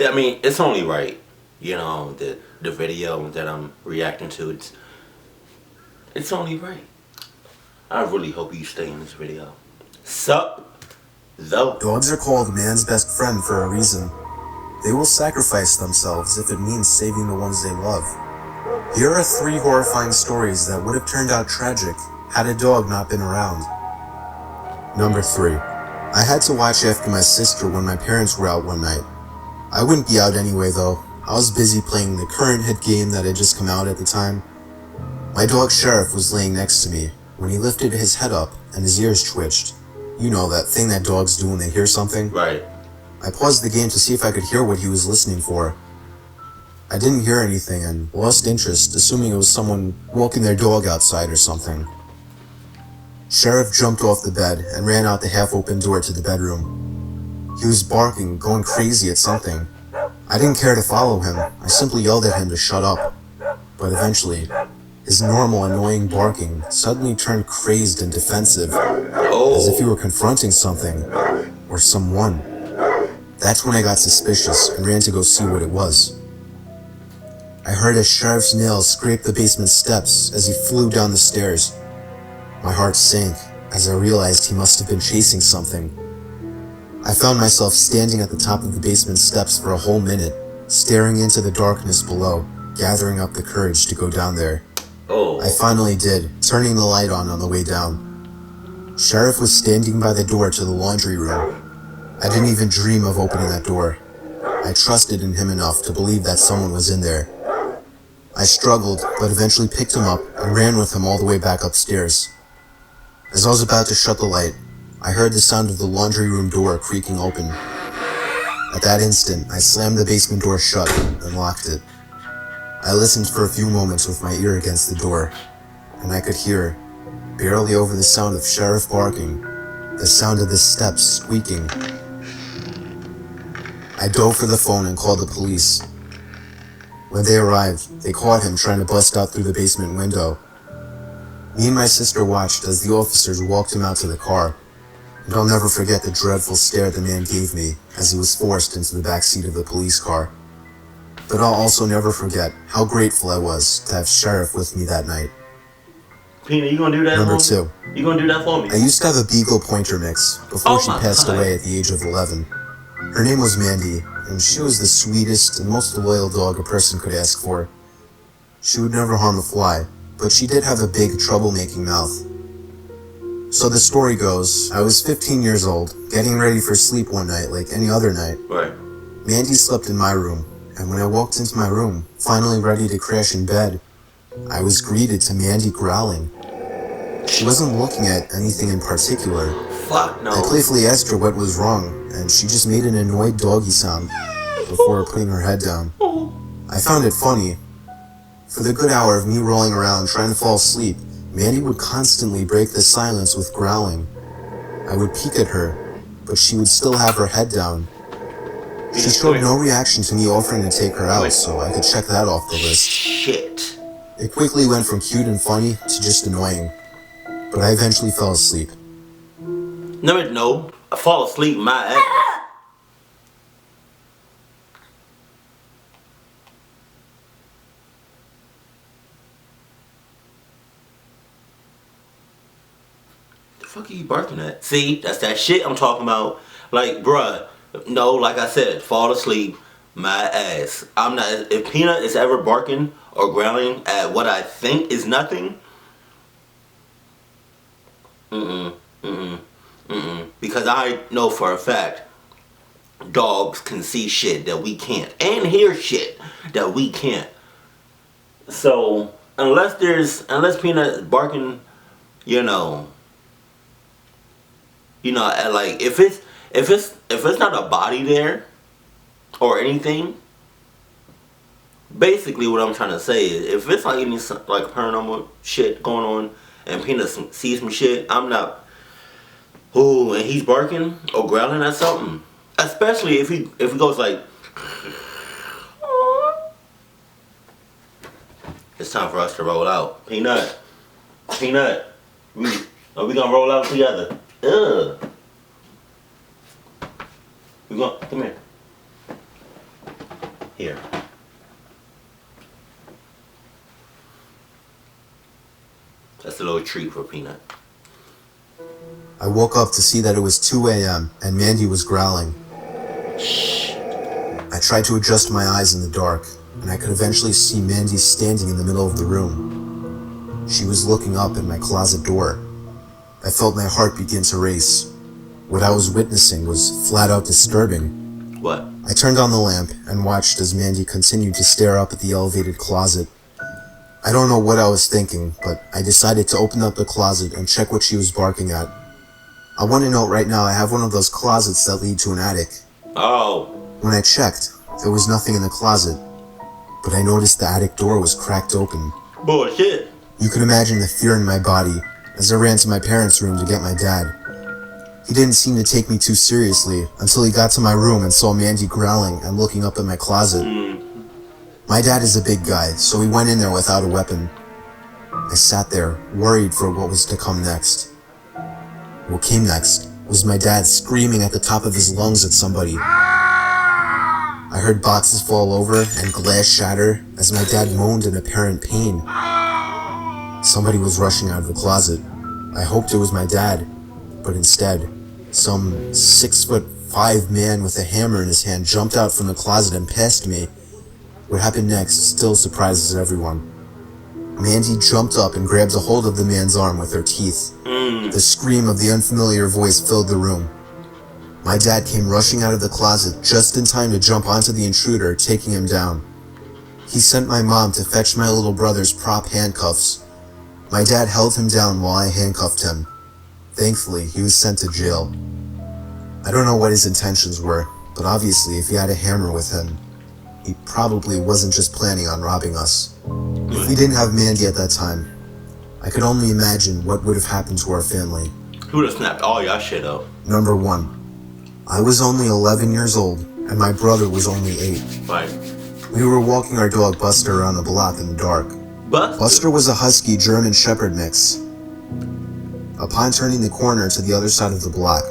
I mean, it's only right. You know, the video that I'm reacting to, it's only right. I really hope you stay in this video. Sup, though. Dogs are called man's best friend for a reason. They will sacrifice themselves if it means saving the ones they love. Here are 3 horrifying stories that would have turned out tragic had a dog not been around. Number 3. I had to watch after my sister when my parents were out one night. I wouldn't be out anyway though. I was busy playing the current hit game that had just come out at the time. My dog Sheriff was laying next to me when he lifted his head up and his ears twitched. You know, that thing that dogs do when they hear something? Right. I paused the game to see if I could hear what he was listening for. I didn't hear anything and lost interest, assuming it was someone walking their dog outside or something. Sheriff jumped off the bed and ran out the half-open door to the bedroom. He was barking, going crazy at something. I didn't care to follow him. I simply yelled at him to shut up. But eventually, his normal annoying barking suddenly turned crazed and defensive, as if he were confronting something or someone. That's when I got suspicious and ran to go see what it was. I heard a Sheriff's nails scrape the basement steps as he flew down the stairs. My heart sank as I realized he must have been chasing something. I found myself standing at the top of the basement steps for a whole minute, staring into the darkness below, gathering up the courage to go down there. I finally did, turning the light on the way down. Sheriff was standing by the door to the laundry room. I didn't even dream of opening that door. I trusted in him enough to believe that someone was in there. I struggled, but eventually picked him up and ran with him all the way back upstairs. As I was about to shut the light, I heard the sound of the laundry room door creaking open. At that instant, I slammed the basement door shut and locked it. I listened for a few moments with my ear against the door, and I could hear, barely over the sound of Sheriff barking, the sound of the steps squeaking. I dove for the phone and called the police. When they arrived, they caught him trying to bust out through the basement window. Me and my sister watched as the officers walked him out to the car, and I'll never forget the dreadful stare the man gave me as he was forced into the back seat of the police car. But I'll also never forget how grateful I was to have Sheriff with me that night. Pina, you gonna do that Number for me? 2. You gonna do that for me? I used to have a Beagle Pointer mix before she passed away at the age of 11. Her name was Mandy, and she was the sweetest and most loyal dog a person could ask for. She would never harm a fly, but she did have a big troublemaking mouth. So the story goes, I was 15 years old, getting ready for sleep one night like any other night. Right. Mandy slept in my room, and when I walked into my room, finally ready to crash in bed, I was greeted to Mandy growling. She wasn't looking at anything in particular. Fuck no. I playfully asked her what was wrong, and she just made an annoyed doggy sound before putting her head down. I found it funny. For the good hour of me rolling around trying to fall asleep, Mandy would constantly break the silence with growling. I would peek at her, but she would still have her head down. She showed no reaction to me offering to take her out, so I could check that off the list. Shit. It quickly went from cute and funny to just annoying, but I eventually fell asleep. No, I fall asleep my ass. The fuck are you barking at? See, that's that shit I'm talking about. Like, bruh, no, like I said, fall asleep my ass. I'm not, if Peanut is ever barking or growling at what I think is nothing, because I know for a fact dogs can see shit that we can't and hear shit that we can't. So unless Peanut is barking, like if it's not a body there or anything, basically what I'm trying to say is if it's like any like paranormal shit going on and Peanut sees some shit, I'm not. Ooh, and he's barking or growling at something, especially if he goes like, it's time for us to roll out. Peanut, are we gonna roll out together? Ugh. Come here. Here. That's a little treat for Peanut. I woke up to see that it was 2 a.m. and Mandy was growling. I tried to adjust my eyes in the dark, and I could eventually see Mandy standing in the middle of the room. She was looking up at my closet door. I felt my heart begin to race. What I was witnessing was flat out disturbing. What? I turned on the lamp and watched as Mandy continued to stare up at the elevated closet. I don't know what I was thinking, but I decided to open up the closet and check what she was barking at. I want to note right now I have one of those closets that lead to an attic. Oh. When I checked, there was nothing in the closet, but I noticed the attic door was cracked open. Bullshit. You can imagine the fear in my body as I ran to my parents' room to get my dad. He didn't seem to take me too seriously until he got to my room and saw Mandy growling and looking up at my closet. My dad is a big guy, so he went in there without a weapon. I sat there, worried for what was to come next. What came next was my dad screaming at the top of his lungs at somebody. I heard boxes fall over and glass shatter as my dad moaned in apparent pain. Somebody was rushing out of the closet. I hoped it was my dad, but instead, some 6'5" man with a hammer in his hand jumped out from the closet and passed me. What happened next still surprises everyone. Mandy jumped up and grabbed a hold of the man's arm with her teeth. The scream of the unfamiliar voice filled the room. My dad came rushing out of the closet just in time to jump onto the intruder, taking him down. He sent my mom to fetch my little brother's prop handcuffs. My dad held him down while I handcuffed him. Thankfully, he was sent to jail. I don't know what his intentions were, but obviously if he had a hammer with him, he probably wasn't just planning on robbing us. If we didn't have Mandy at that time, I could only imagine what would have happened to our family. He would have snapped all y'all shit up. Number 1. I was only 11 years old, and my brother was only 8. Right. We were walking our dog Buster around the block in the dark. Buster was a husky German Shepherd mix. Upon turning the corner to the other side of the block,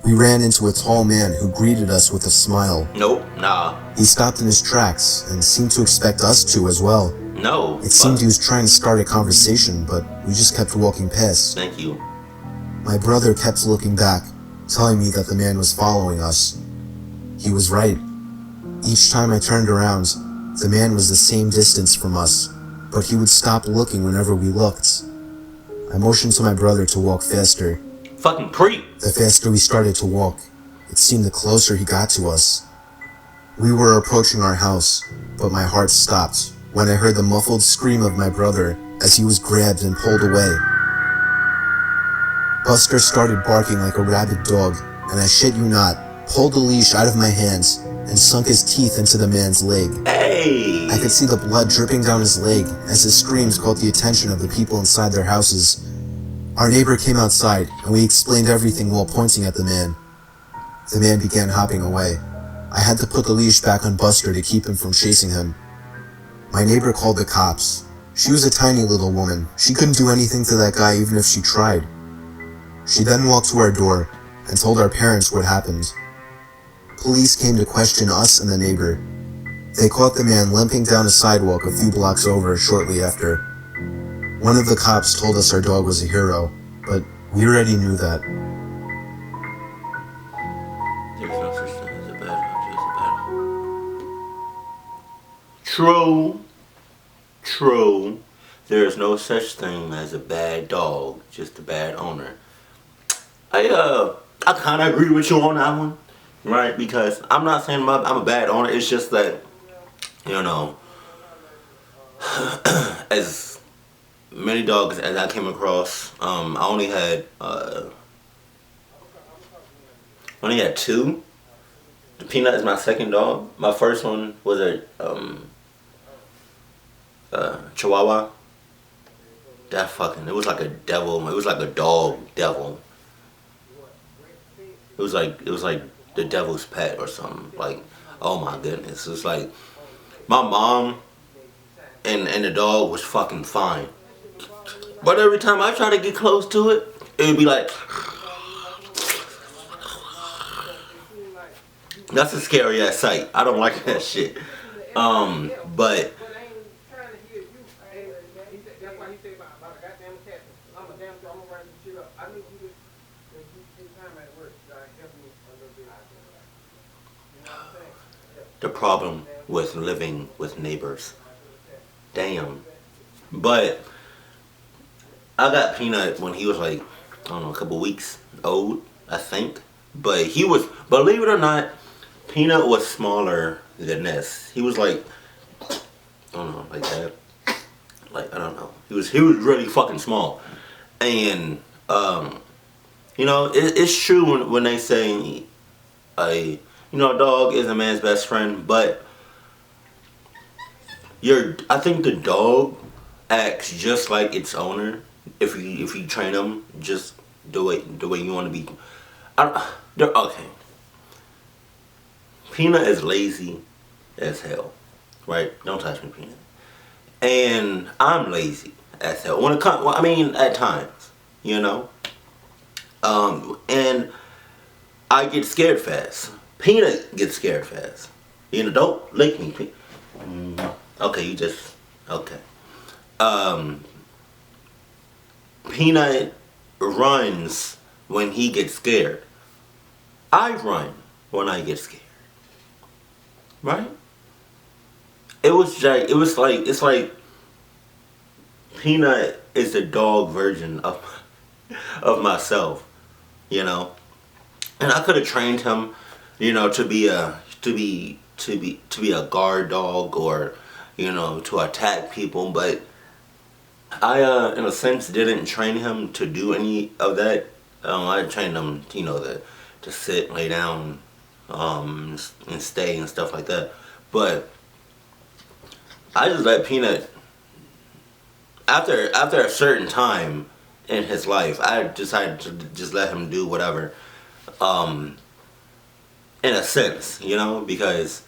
we ran into a tall man who greeted us with a smile. Nope, nah. He stopped in his tracks and seemed to expect us to as well. No. It seemed he was trying to start a conversation, but we just kept walking past. Thank you. My brother kept looking back, telling me that the man was following us. He was right. Each time I turned around, the man was the same distance from us, but he would stop looking whenever we looked. I motioned to my brother to walk faster. Fucking creep. The faster we started to walk, it seemed the closer he got to us. We were approaching our house, but my heart stopped when I heard the muffled scream of my brother as he was grabbed and pulled away. Buster started barking like a rabid dog, and I shit you not, pulled the leash out of my hands and sunk his teeth into the man's leg. Hey! I could see the blood dripping down his leg as his screams caught the attention of the people inside their houses. Our neighbor came outside, and we explained everything while pointing at the man. The man began hopping away. I had to put the leash back on Buster to keep him from chasing him. My neighbor called the cops. She was a tiny little woman. She couldn't do anything to that guy even if she tried. She then walked to our door and told our parents what happened. Police came to question us and the neighbor. They caught the man limping down a sidewalk a few blocks over shortly after. One of the cops told us our dog was a hero, but we already knew that. There's no such thing as a bad dog, just a bad dog. True. True. There is no such thing as a bad dog, just a bad owner. I kind of agree with you on that one, right? Because I'm not saying I'm a bad owner. It's just that, you know, as many dogs as I came across, I only had 2. The Peanut is my second dog. My first one was a Chihuahua. It was like a devil. It was like a dog devil. It was like the devil's pet or something. Like, oh my goodness. It's like my mom and the dog was fucking fine. But every time I try to get close to it, it would be like, that's a scary ass sight. I don't like that shit. But the problem with living with neighbors. Damn. But I got Peanut when he was like, I don't know, a couple weeks old, I think. But he was, believe it or not, Peanut was smaller than this. He was like, I don't know, like that. Like, I don't know. He was really fucking small. And, you know, it's true when they say a dog is a man's best friend, but I think the dog acts just like its owner if you train them just the way you want to be. Okay. Peanut is lazy as hell, right? Don't touch me, Peanut. And I'm lazy as hell when it comes. Well, I mean, at times, you know. And I get scared fast. Peanut gets scared fast. You know, don't lick me, Peanut. Okay, you just okay. Peanut runs when he gets scared. I run when I get scared. Right? It's like Peanut is the dog version of myself, you know. And I could have trained him, you know, to be a guard dog or, you know, to attack people, but I in a sense didn't train him to do any of that. I trained him, you know, to sit, lay down, and stay and stuff like that. But I just let Peanut after a certain time in his life, I decided to just let him do whatever. In a sense, you know, because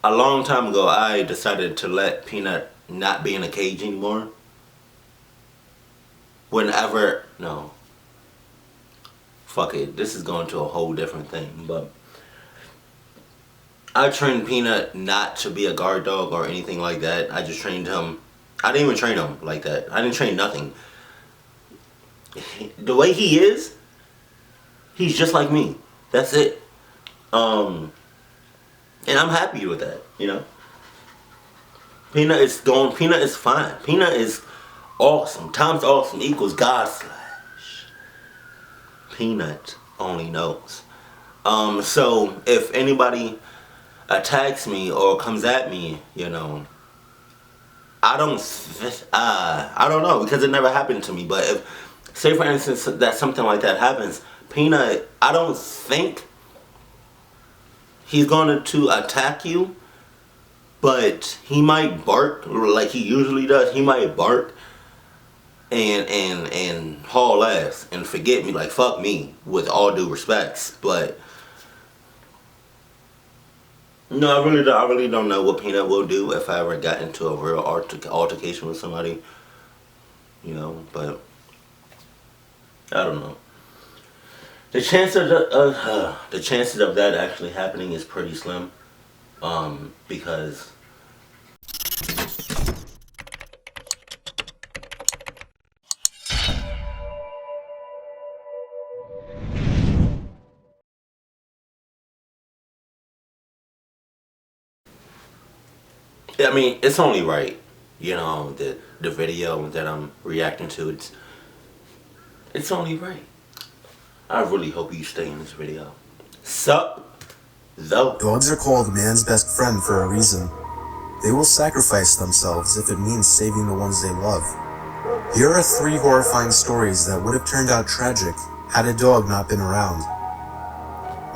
a long time ago I decided to let Peanut not be in a cage anymore. No. Fuck it, this is going to a whole different thing, but I trained Peanut not to be a guard dog or anything like that. I just trained him. I didn't even train him like that. I didn't train nothing. The way he is, he's just like me. That's it. And I'm happy with that, you know. Peanut is fine. Peanut is awesome. Times awesome equals God slash. Peanut only knows. So if anybody attacks me or comes at me, you know, I don't know, because it never happened to me. But if, say for instance, that something like that happens, Peanut, I don't think he's going to attack you, but he might bark like he usually does. He might bark and haul ass and forget me, like fuck me, with all due respects. But no, I really don't know what Peanut will do if I ever got into a real altercation with somebody, you know. But I don't know. The chances of that actually happening is pretty slim, because I mean, it's only right, you know, the video that I'm reacting to, it's only right. I really hope you stay in this video. SupTho. Dogs are called man's best friend for a reason. They will sacrifice themselves if it means saving the ones they love. Here are 3 horrifying stories that would have turned out tragic had a dog not been around.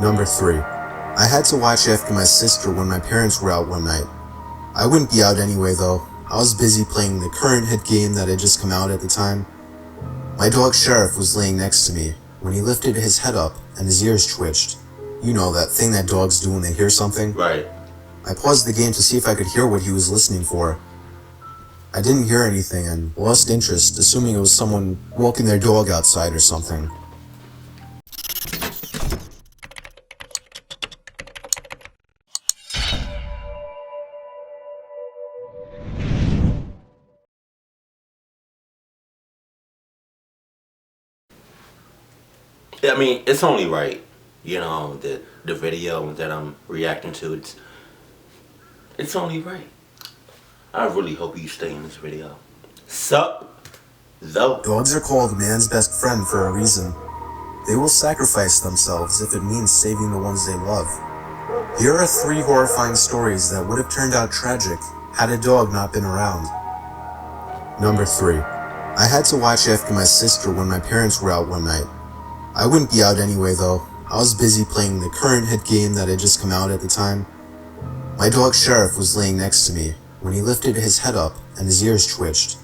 Number 3. I had to watch after my sister when my parents were out one night. I wouldn't be out anyway though. I was busy playing the current hit game that had just come out at the time. My dog Sheriff was laying next to me when he lifted his head up and his ears twitched. You know, that thing that dogs do when they hear something? Right. I paused the game to see if I could hear what he was listening for. I didn't hear anything and lost interest, assuming it was someone walking their dog outside or something. I mean, it's only right. You know, the video that I'm reacting to, it's only right. I really hope you stay in this video. SupTho. Dogs are called man's best friend for a reason. They will sacrifice themselves if it means saving the ones they love. Here are 3 horrifying stories that would have turned out tragic had a dog not been around. Number 3. I had to watch after my sister when my parents were out one night. I wouldn't be out anyway though. I was busy playing the current hit game that had just come out at the time. My dog Sheriff was laying next to me when he lifted his head up and his ears twitched.